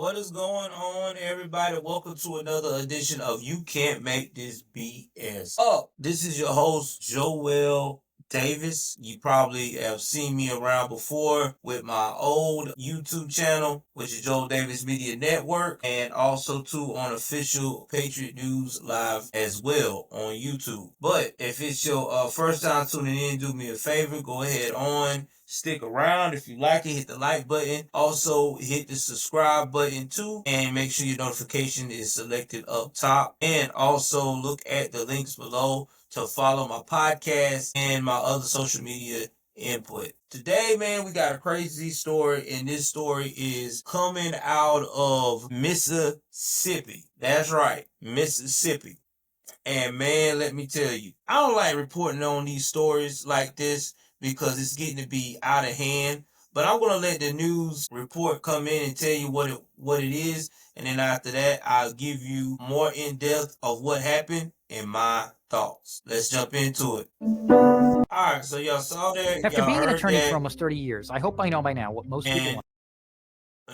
What is going on, everybody? Welcome to another edition of You Can't Make This BS Up. This is your host, Joel Davis. You probably have seen me around before with my old YouTube channel, which is Joel Davis Media Network, and also too on official Patriot News Live as well on YouTube. But if it's your first time tuning in, do me a favor, go ahead on. Stick around. If you like it, hit the like button. Also, hit the subscribe button too. And make sure your notification is selected up top. And also look at the links below to follow my podcast and my other social media input. Today, man, we got a crazy story. And this story is coming out of Mississippi. That's right, Mississippi. And man, let me tell you, I don't like reporting on these stories like this because it's getting to be out of hand. But I'm gonna let the news report come in and tell you what it is, and then after that, I'll give you more in depth of what happened and my thoughts. Let's jump into it. All right, so y'all saw that. After Y'all being an heard attorney that. for almost 30 years, I hope I know by now what most people And want.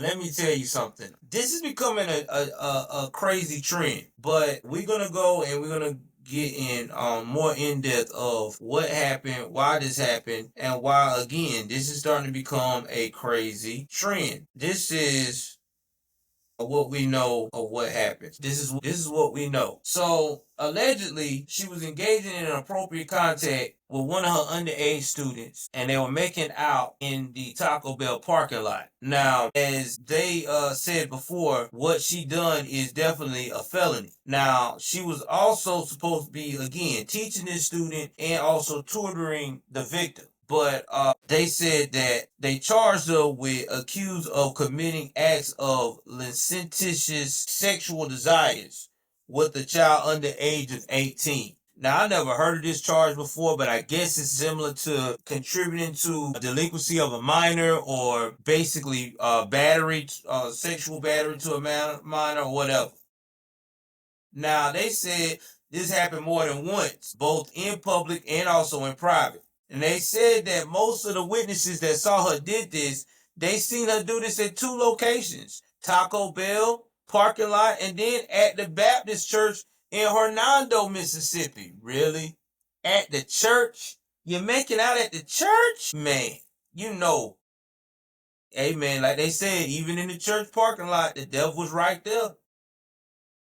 let me tell you something. This is becoming a crazy trend, but we're gonna go and we're gonna get in more in depth of what happened, why this happened, and why again this is starting to become a crazy trend. This is what we know of what happened. This is what we know. So allegedly, she was engaging in inappropriate contact with one of her underage students, and they were making out in the Taco Bell parking lot. Now, as they said before, what she done is definitely a felony. Now, she was also supposed to be again teaching this student and also tutoring the victim. But they said that they charged her with accused of committing acts of licentious sexual desires with a child under the age of 18. Now, I never heard of this charge before, but I guess it's similar to contributing to a delinquency of a minor or basically battery, sexual battery to a minor or whatever. Now, they said this happened more than once, both in public and also in private. And they said that most of the witnesses that saw her did this, they seen her do this at two locations, Taco Bell parking lot and then at the Baptist church in Hernando, Mississippi. Really? At the church? You're making out at the church? Man, you know. Hey man, like they said, even in the church parking lot, the devil was right there.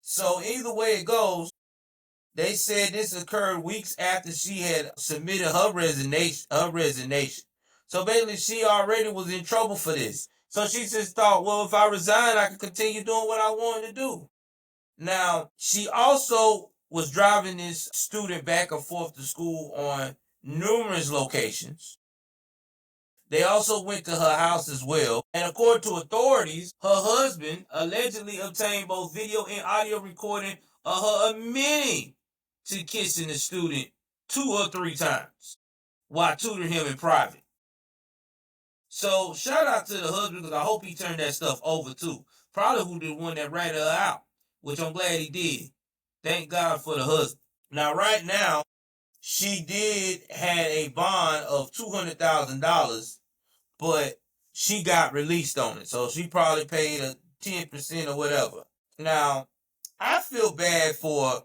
So either way it goes, they said this occurred weeks after she had submitted her resignation. So basically, she already was in trouble for this. So she just thought, well, if I resign, I can continue doing what I wanted to do. Now, she also was driving this student back and forth to school on numerous locations. They also went to her house as well. And according to authorities, her husband allegedly obtained both video and audio recording of her admitting to kissing the student 2 or 3 times while tutoring him in private. So shout out to the husband because I hope he turned that stuff over too. Probably who the one that ratted her out, which I'm glad he did. Thank God for the husband. Now right now, she did had a bond of $200,000, but she got released on it. So she probably paid a 10% or whatever. Now, I feel bad for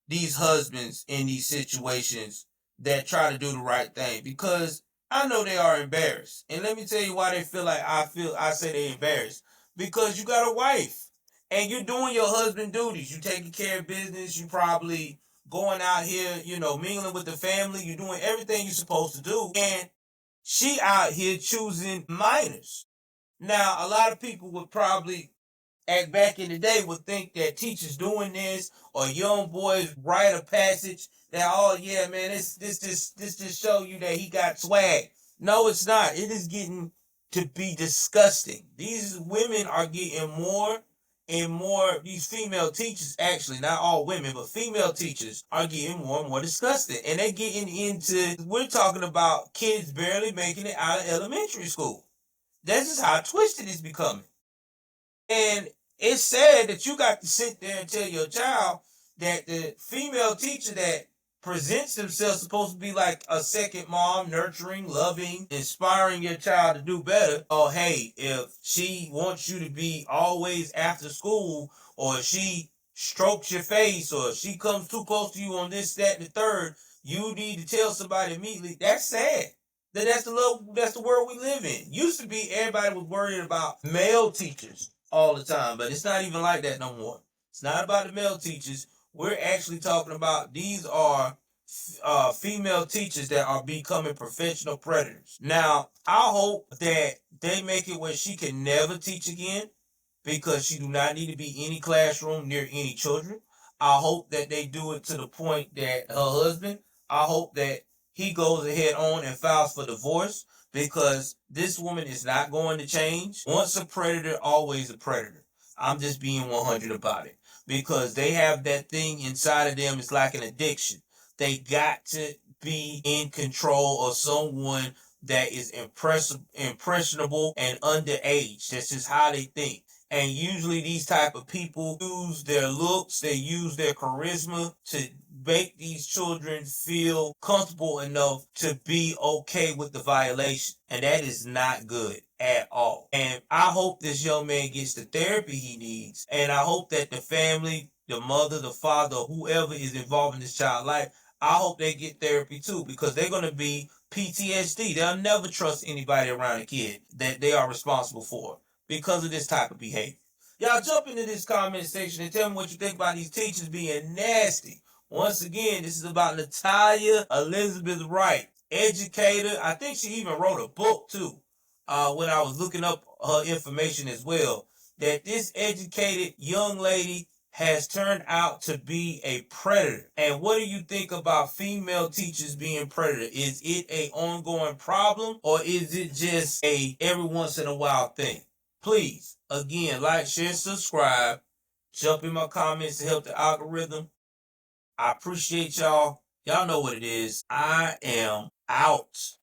these husbands in these situations that try to do the right thing because I know they are embarrassed. And let me tell you why they feel like I say they're embarrassed. Because you got a wife and you're doing your husband duties. You taking care of business. You probably going out here, mingling with the family. You're doing everything you're supposed to do. And she out here choosing minors. Now, a lot of people would probably back in the day would think that teachers doing this or young boys write a passage that, oh yeah, man, this just show you that he got swag. No, it's not. It is getting to be disgusting. These women are getting more and more, these female teachers, actually, not all women, but female teachers are getting more and more disgusting. And they're getting into, we're talking about kids barely making it out of elementary school. That's just how twisted it's becoming. And it's sad that you got to sit there and tell your child that the female teacher that presents themselves supposed to be like a second mom, nurturing, loving, inspiring your child to do better. Oh, hey, if she wants you to be always after school, or if she strokes your face, or if she comes too close to you on this, that, and the third, you need to tell somebody immediately. That's sad. That's the world we live in. Used to be everybody was worried about male teachers all the time, but it's not even like that no more. It's not about the male teachers. We're actually talking about these are female teachers that are becoming professional predators. Now, I hope that they make it where she can never teach again, because she do not need to be in any classroom near any children. I hope that they do it to the point that her husband, I hope that he goes ahead on and files for divorce, because this woman is not going to change. Once a predator, always a predator. I'm just being 100 about it, because they have that thing inside of them. It's like an addiction. They got to be in control of someone that is impressionable and underage. That's just how they think. And usually these type of people use their looks, they use their charisma to make these children feel comfortable enough to be okay with the violation. And that is not good at all. And I hope this young man gets the therapy he needs. And I hope that the family, the mother, the father, whoever is involved in this child's life, I hope they get therapy too, because they're going to be PTSD. They'll never trust anybody around a kid that they are responsible for, because of this type of behavior. Y'all jump into this comment section and tell me what you think about these teachers being nasty. Once again, this is about Natalia Elizabeth Wright, educator. I think she even wrote a book too, when I was looking up her information as well, that this educated young lady has turned out to be a predator. And what do you think about female teachers being predator? Is it a ongoing problem, or is it just a every once in a while thing? Please, again, like, share, subscribe. Jump in my comments to help the algorithm. I appreciate y'all. Y'all know what it is. I am out.